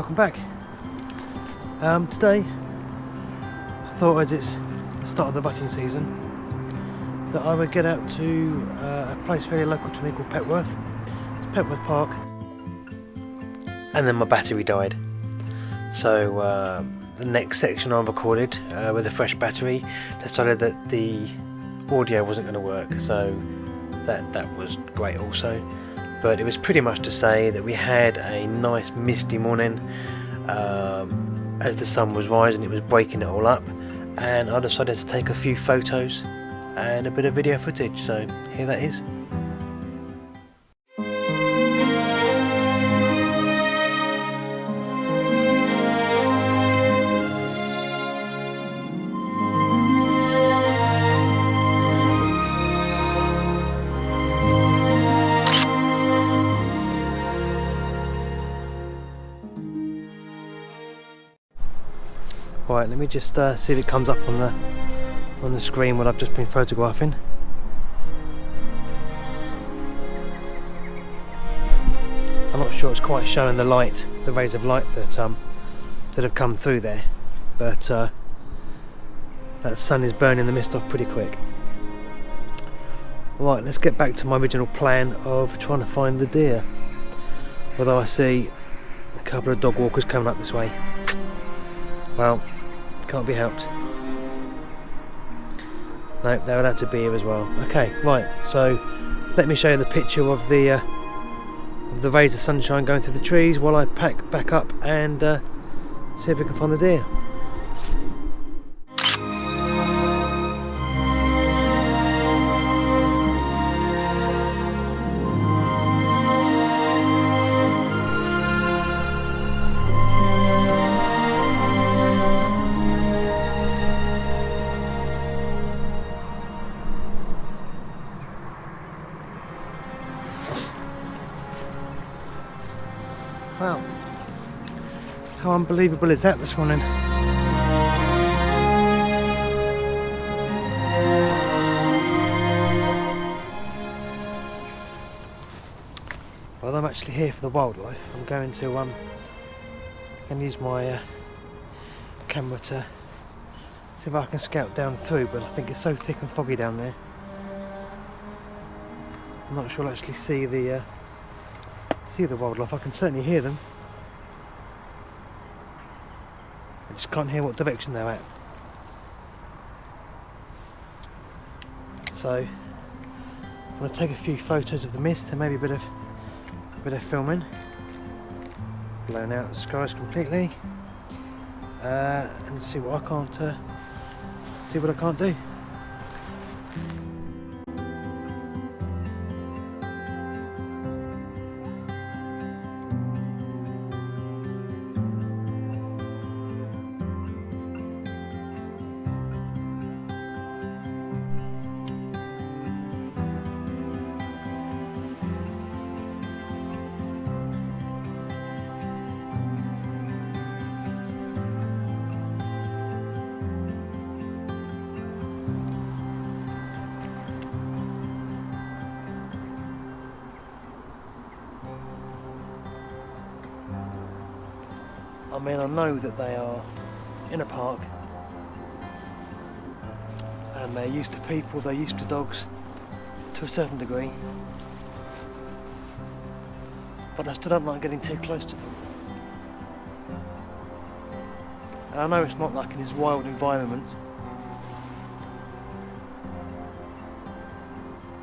welcome back. Today I thought, as it's the start of the rutting season, that I would get out to a place very local to me called Petworth. It's Petworth Park. And then my battery died, so the next section I recorded with a fresh battery decided that the audio wasn't going to work, so that was great also. But it was pretty much to say that we had a nice misty morning. As the sun was rising, it was breaking it all up, and I decided to take a few photos and a bit of video footage, so here that is. Right, let me just see if it comes up on the screen what I've just been photographing. I'm not sure it's quite showing the light, the rays of light that have come through there, but that sun is burning the mist off pretty quick. Right, let's get back to my original plan of trying to find the deer. Although I see a couple of dog walkers coming up this way. Well, can't be helped. No, they're allowed to be here as well. Okay, right, so let me show you the picture of the rays of sunshine going through the trees while I pack back up and see if we can find the deer. Wow, how unbelievable is that this morning? Well, I'm actually here for the wildlife. I'm going to use my camera to see if I can scout down through, but I think it's so thick and foggy down there. I'm not sure I'll actually see the wildlife. I can certainly hear them. I just can't hear what direction they're at. So I'm going to take a few photos of the mist and maybe a bit of filming. Blown out the skies completely, and see what I can't do. I mean, I know that they are in a park and they're used to people, they're used to dogs to a certain degree, but I still don't like getting too close to them. And I know it's not like in this wild environment,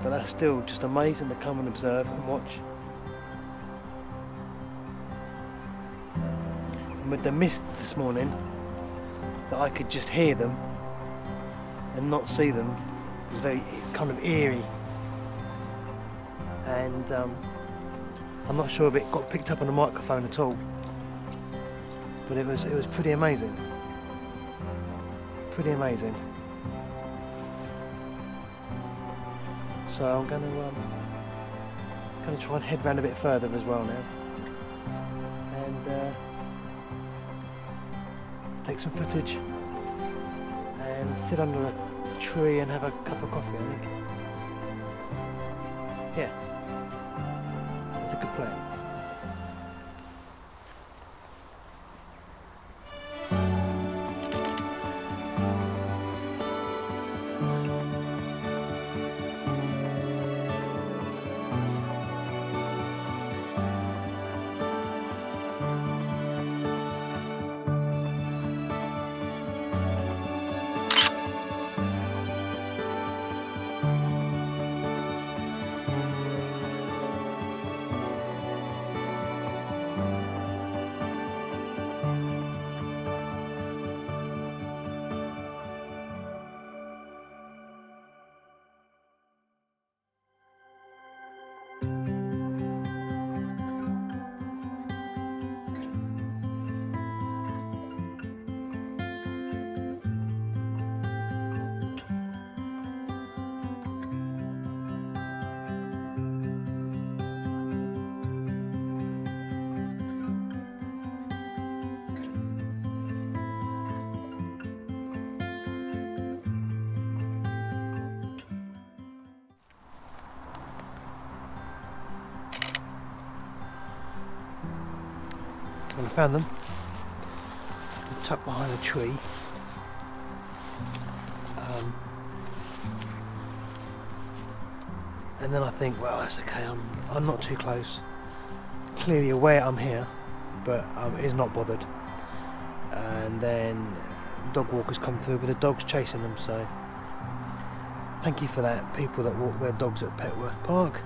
but that's still just amazing to come and observe and watch. With the mist this morning, that I could just hear them and not see them, it was very kind of eerie, and I'm not sure if it got picked up on the microphone at all, but it was pretty amazing. So I'm going to try and head round a bit further as well now, and take some footage and sit under a tree and have a cup of coffee, I think. Yeah, that's a good plan. when I found them. They're tucked behind a tree. And then I think, well, that's okay, I'm not too close. Clearly aware I'm here, but is not bothered. And then dog walkers come through with the dogs chasing them, so thank you for that, people that walk their dogs at Petworth Park.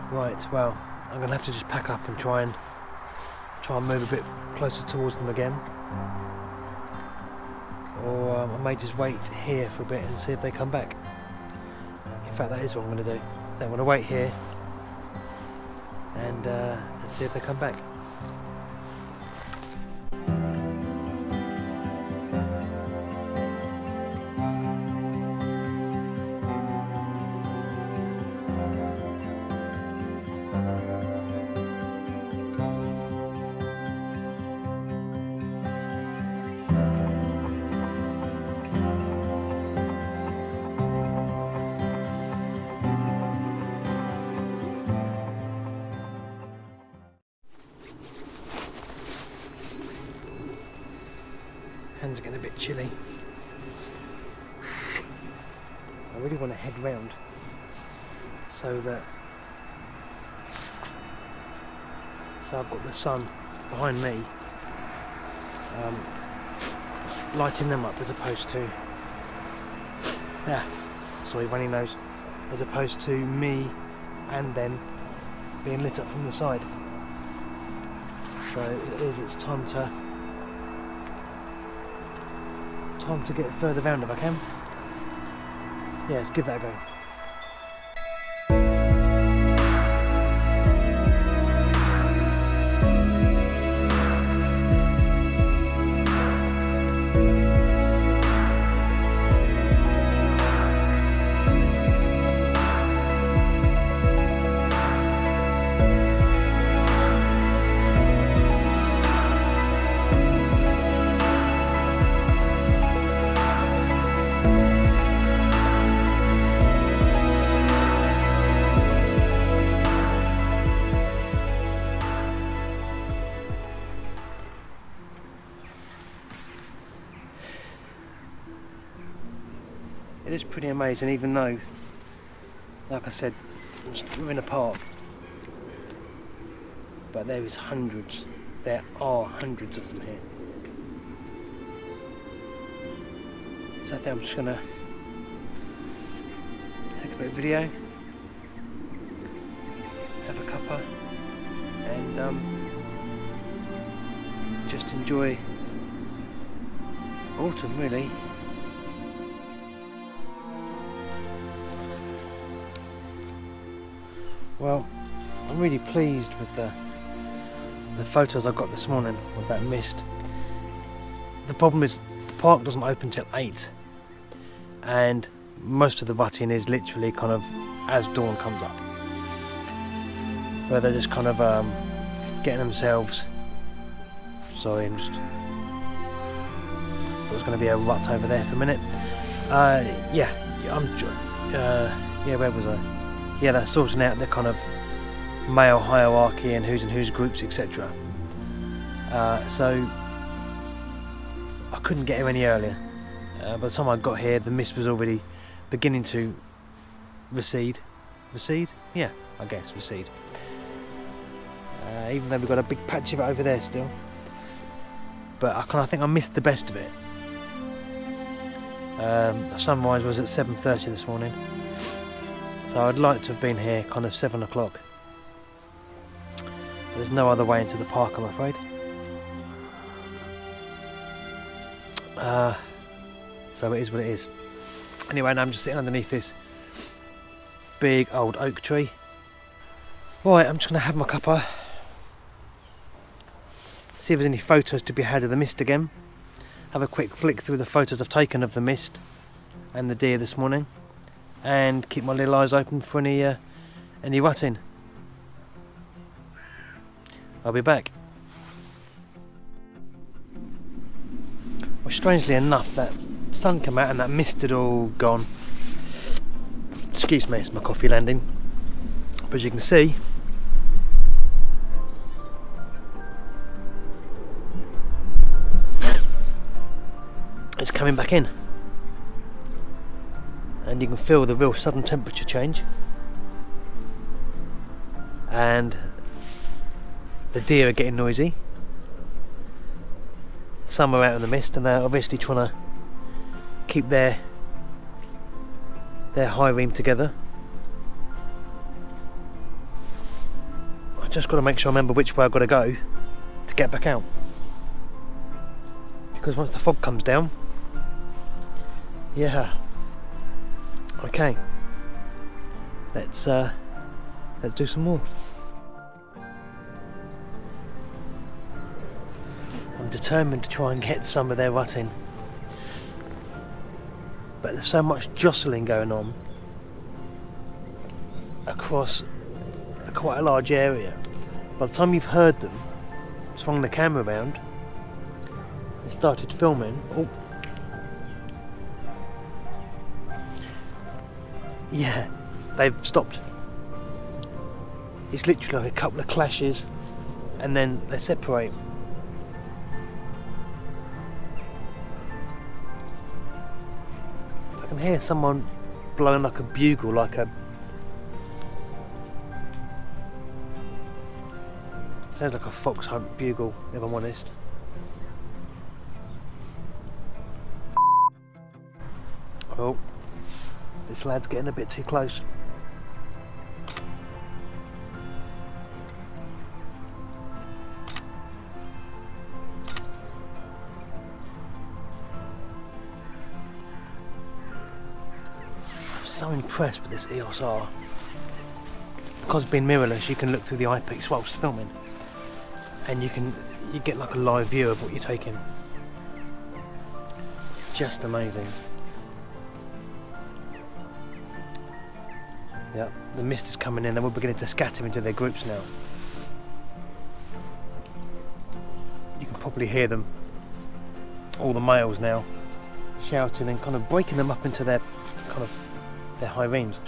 Right, well, I'm going to have to just pack up and try and move a bit closer towards them again. Or I may just wait here for a bit and see if they come back. In fact, that is what I'm going to do. I'm going to wait here and see if they come back. Hands are getting a bit chilly. I really want to head round so I've got the sun behind me lighting them up as opposed to runny nose, as opposed to me and them being lit up from the side. So it's time to get further round if I can. Yeah, let's give that a go. It is pretty amazing, even though, like I said, we're in a park, but there are hundreds of them here. So I think I'm just going to take a bit of video, have a cuppa, and just enjoy autumn, really. Well, I'm really pleased with the photos I got this morning with that mist. The problem is the park doesn't open till 8, and most of the rutting is literally kind of as dawn comes up, where they're just kind of getting themselves. Sorry, thought it was going to be a rut over there for a minute. Where was I? Yeah, they're sorting out the kind of male hierarchy and who's in whose groups, etc. So I couldn't get here any earlier. By the time I got here, the mist was already beginning to recede. Recede? Yeah, I guess recede. Even though we've got a big patch of it over there still. But I think I missed the best of it. Sunrise was at 7:30 this morning. So I'd like to have been here kind of 7 o'clock. There's no other way into the park, I'm afraid. So it is what it is. Anyway, now I'm just sitting underneath this big old oak tree. Right, I'm just going to have my cuppa. See if there's any photos to be had of the mist again. Have a quick flick through the photos I've taken of the mist and the deer this morning. And keep my little eyes open for any rutting. I'll be back. Well, strangely enough, that sun came out and that mist had all gone. Excuse me, it's my coffee landing. But as you can see, is coming back in, and you can feel the real sudden temperature change, and the deer are getting noisy. Some are out in the mist and they're obviously trying to keep their high ream together. I just got to make sure I remember which way I've got to go to get back out, because once the fog comes down, yeah. Okay, let's do some more. I'm determined to try and get some of their rutting, but there's so much jostling going on across quite a large area. By the time you've heard them, swung the camera around and started filming. Oh, yeah, they've stopped. It's literally like a couple of clashes and then they separate. I can hear someone blowing like a bugle, like a... sounds like a fox hunt bugle, if I'm honest. Oh, this lad's getting a bit too close. I'm so impressed with this EOS R. Because it's been mirrorless, you can look through the eyepiece whilst filming, and you get like a live view of what you're taking. Just amazing. Yep, the mist is coming in and we're beginning to scatter into their groups now. You can probably hear them, all the males now, shouting and kind of breaking them up into their high reams.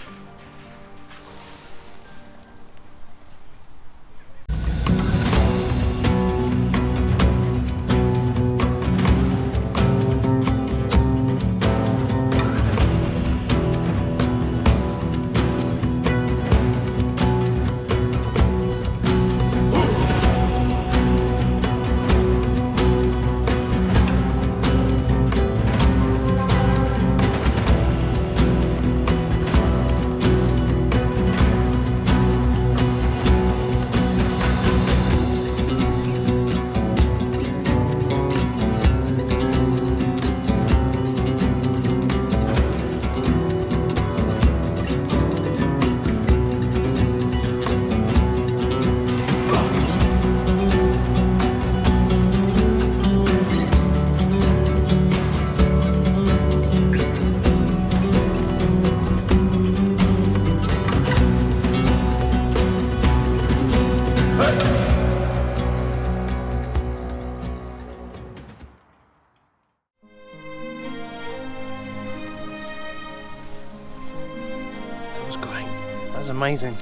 Amazing.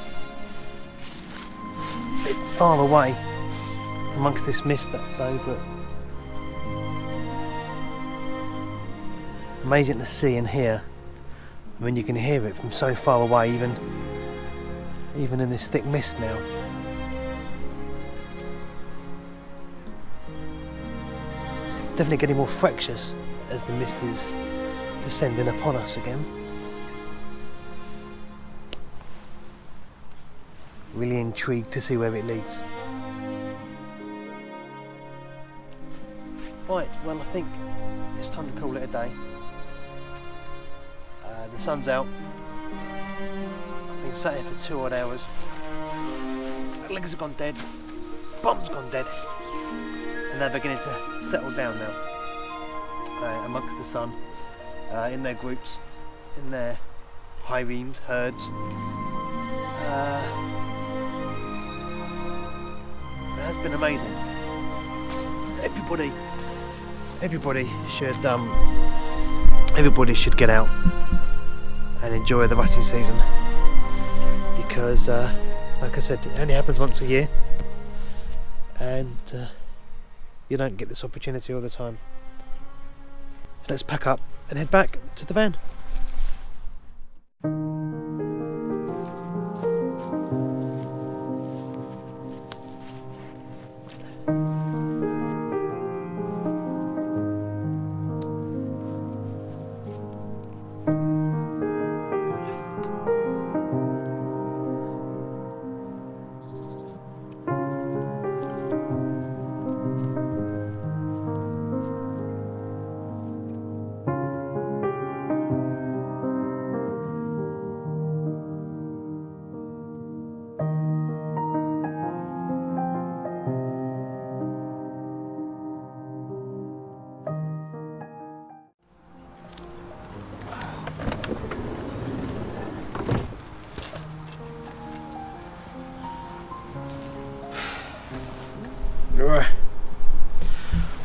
A bit far away amongst this mist though, but amazing to see and hear. I mean, you can hear it from so far away, even in this thick mist now. It's definitely getting more fractious as the mist is descending upon us again. Really intrigued to see where it leads. Right, well, I think it's time to call it a day. The sun's out. I've been sat here for 2 odd hours. My legs have gone dead, bum's gone dead, and they're beginning to settle down now amongst the sun, in their groups, in their high reams, herds. It has been amazing. Everybody should get out and enjoy the rutting season, because like I said, it only happens once a year and you don't get this opportunity all the time. let's pack up and head back to the van.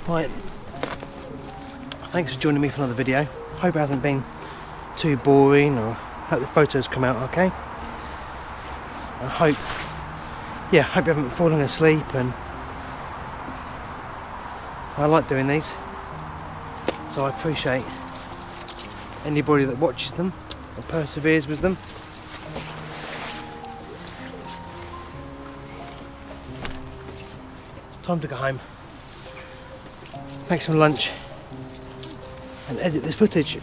Right, thanks for joining me for another video. Hope it hasn't been too boring, or hope the photos come out okay. I hope you haven't fallen asleep, and I like doing these, so I appreciate anybody that watches them or perseveres with them. It's time to go home, make some lunch and edit this footage.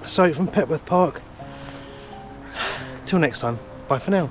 So from Petworth Park, till next time, bye for now.